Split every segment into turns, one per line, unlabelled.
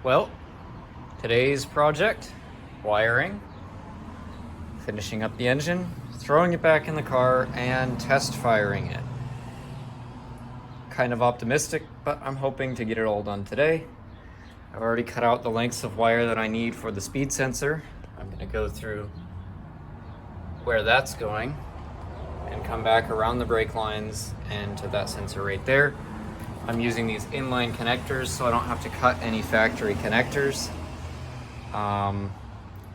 Well, today's project, wiring, finishing up the engine, throwing it back in the car, and test firing it. Kind of optimistic, but I'm hoping to get it all done today. I've already cut out the lengths of wire that I need for the speed sensor. I'm gonna go through where that's going and come back around the brake lines and to that sensor right there. I'm using these inline connectors so I don't have to cut any factory connectors. I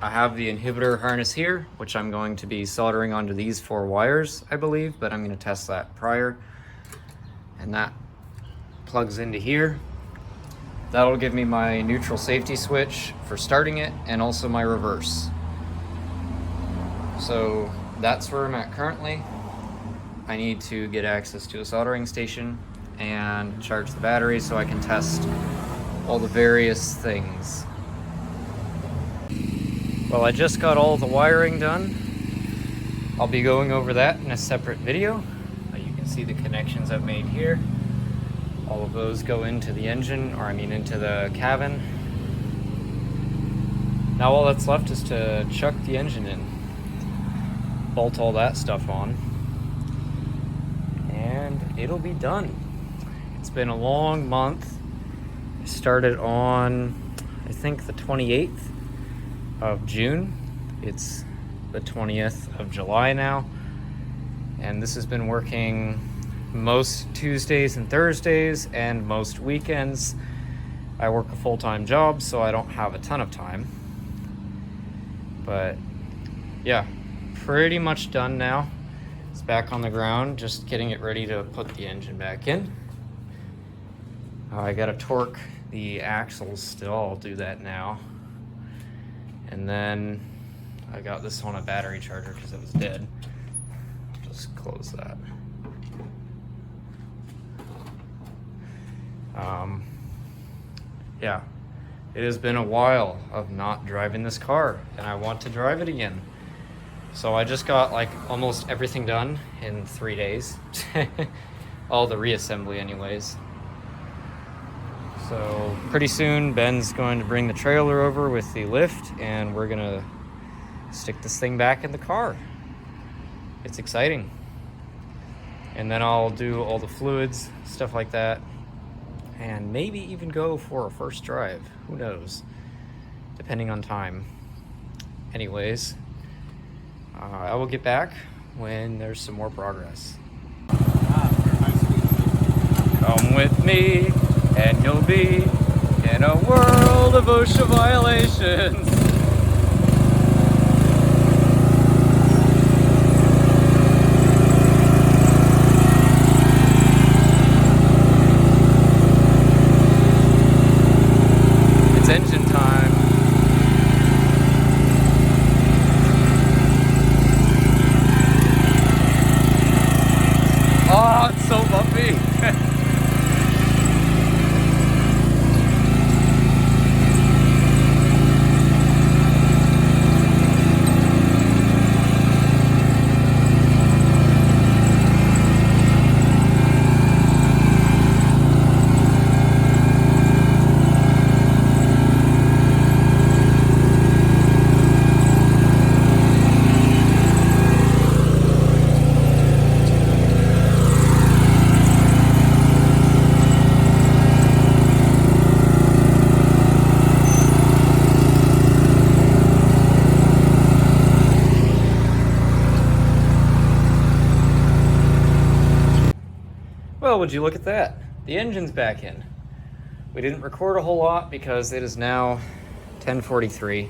have the inhibitor harness here, which I'm going to be soldering onto these 4 wires, I believe, but I'm going to test that prior. And that plugs into here. That'll give me my neutral safety switch for starting it and also my reverse. So that's where I'm at currently. I need to get access to a soldering station and charge the battery so I can test all the various things. Well, I just got all the wiring done. I'll be going over that in a separate video. You can see the connections I've made here. All of those go into the engine, or I mean into the cabin. Now all that's left is to chuck the engine in, bolt all that stuff on, and it'll be done. It's been a long month. I started on, I think, the 28th of June. It's the 20th of July now, and this has been working most Tuesdays and Thursdays and most weekends. I work a full-time job, so I don't have a ton of time, but yeah, pretty much done now. It's back on the ground, just getting it ready to put the engine back in. I gotta torque the axles still. I'll do that now. And then I got this on a battery charger because it was dead. Just close that. Yeah, it has been a while of not driving this car, and I want to drive it again. So I just got like almost everything done in 3 days. All the reassembly anyways. So pretty soon Ben's going to bring the trailer over with the lift, and we're gonna stick this thing back in the car. It's exciting. And then I'll do all the fluids, stuff like that, and maybe even go for a first drive. Who knows? Depending on time. Anyways, I will get back when there's some more progress. Come with me, and you'll be in a world of OSHA violations. It's engine time. Oh, it's so bumpy. Well, would you look at that? The engine's back in. We didn't record a whole lot because it is now 10:43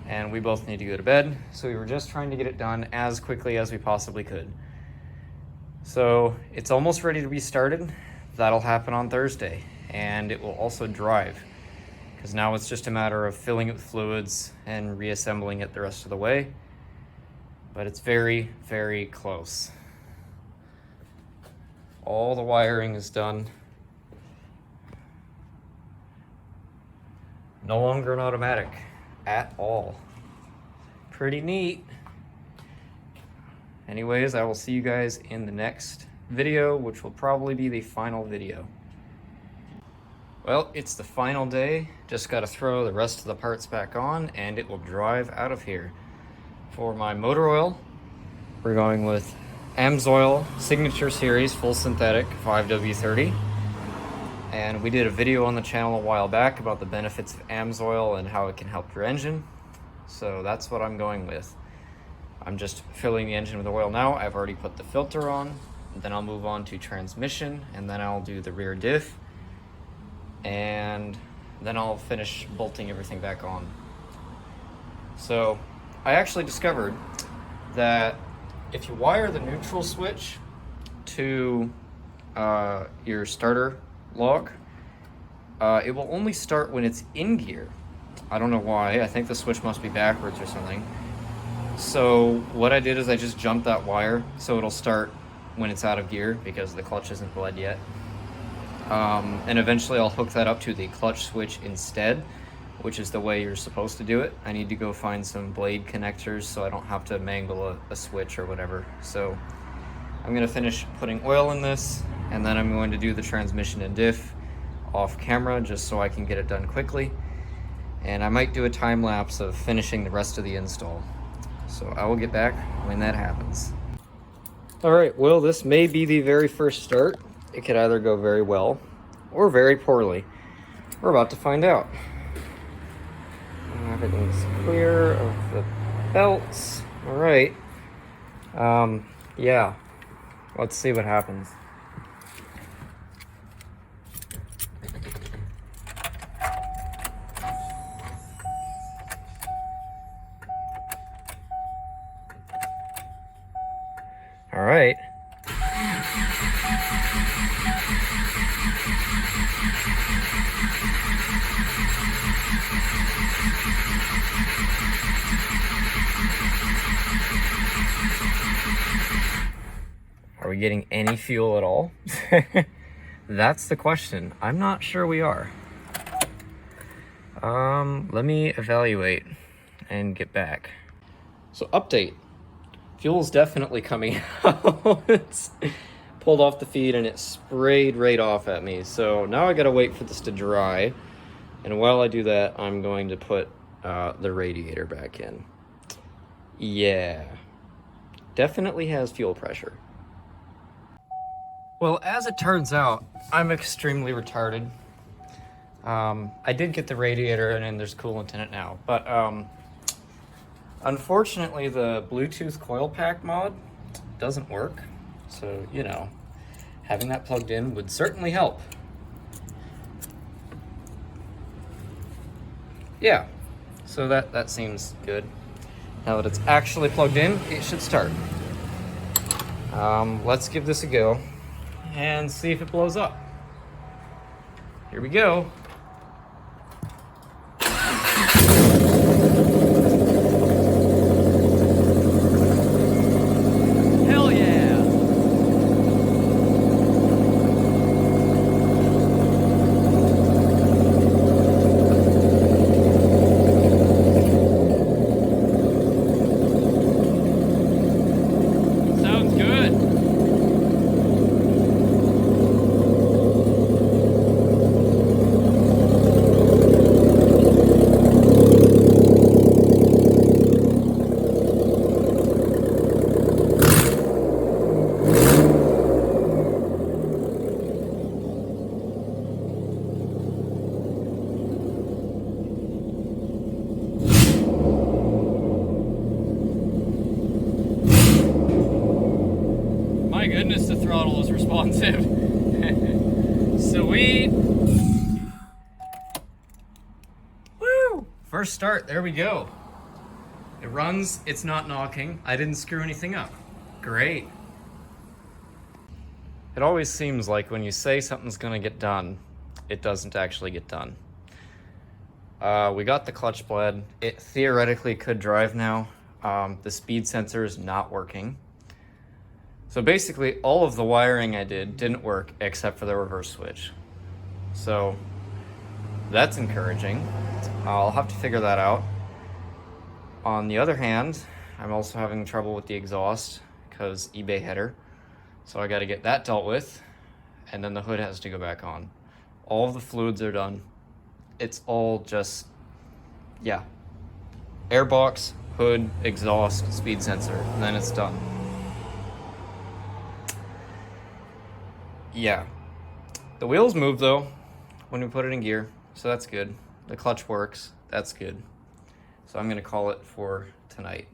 and we both need to go to bed. So we were just trying to get it done as quickly as we possibly could. So it's almost ready to be started. That'll happen on Thursday, and it will also drive because now it's just a matter of filling it with fluids and reassembling it the rest of the way. But it's very, very close. All the wiring is done. No longer an automatic at all. Pretty neat. Anyways, I will see you guys in the next video, which will probably be the final video. Well, it's the final day. Just got to throw the rest of the parts back on and it will drive out of here. For my motor oil, we're going with AMSOIL Signature Series Full Synthetic 5W30. And we did a video on the channel a while back about the benefits of AMSOIL and how it can help your engine. So that's what I'm going with. I'm just filling the engine with oil now. I've already put the filter on. Then I'll move on to transmission, and then I'll do the rear diff. And then I'll finish bolting everything back on. So I actually discovered that if you wire the neutral switch to your starter lock, it will only start when it's in gear. I don't know why. I think the switch must be backwards or something. So what I did is I just jumped that wire so it'll start when it's out of gear because the clutch isn't bled yet. And eventually I'll hook that up to the clutch switch instead, which is the way you're supposed to do it. I need to go find some blade connectors so I don't have to mangle a switch or whatever. So I'm gonna finish putting oil in this, and then I'm going to do the transmission and diff off camera just so I can get it done quickly. And I might do a time lapse of finishing the rest of the install. So I will get back when that happens. All right, well, this may be the very first start. It could either go very well or very poorly. We're about to find out. Everything's clear of the belts. All right. Yeah, let's see what happens. All right. Are we getting any fuel at all? That's the question. I'm not sure we are. Let me evaluate and get back. So update. Fuel's definitely coming out. It's pulled off the feed and it sprayed right off at me. So now I gotta wait for this to dry. And while I do that, I'm going to put the radiator back in. Yeah, definitely has fuel pressure. Well, as it turns out, I'm extremely retarded. I did get the radiator and there's coolant in it now, but unfortunately the Bluetooth coil pack mod doesn't work. So, you know, having that plugged in would certainly help. Yeah, so that seems good. Now that it's actually plugged in, it should start. Let's give this a go and see if it blows up. Here we go. Hell yeah! Sounds good. My goodness, the throttle is responsive. Sweet. Woo! First start, there we go. It runs, it's not knocking. I didn't screw anything up. Great. It always seems like when you say something's gonna get done, it doesn't actually get done. We got the clutch bled. It theoretically could drive now. The speed sensor is not working. So basically all of the wiring I didn't work except for the reverse switch. So that's encouraging. I'll have to figure that out. On the other hand, I'm also having trouble with the exhaust because eBay header. So I got to get that dealt with, and then the hood has to go back on. All of the fluids are done. It's all just, yeah. Airbox, hood, exhaust, speed sensor, and then it's done. Yeah. The wheels move though when we put it in gear, so that's good. The clutch works, that's good. So I'm gonna call it for tonight.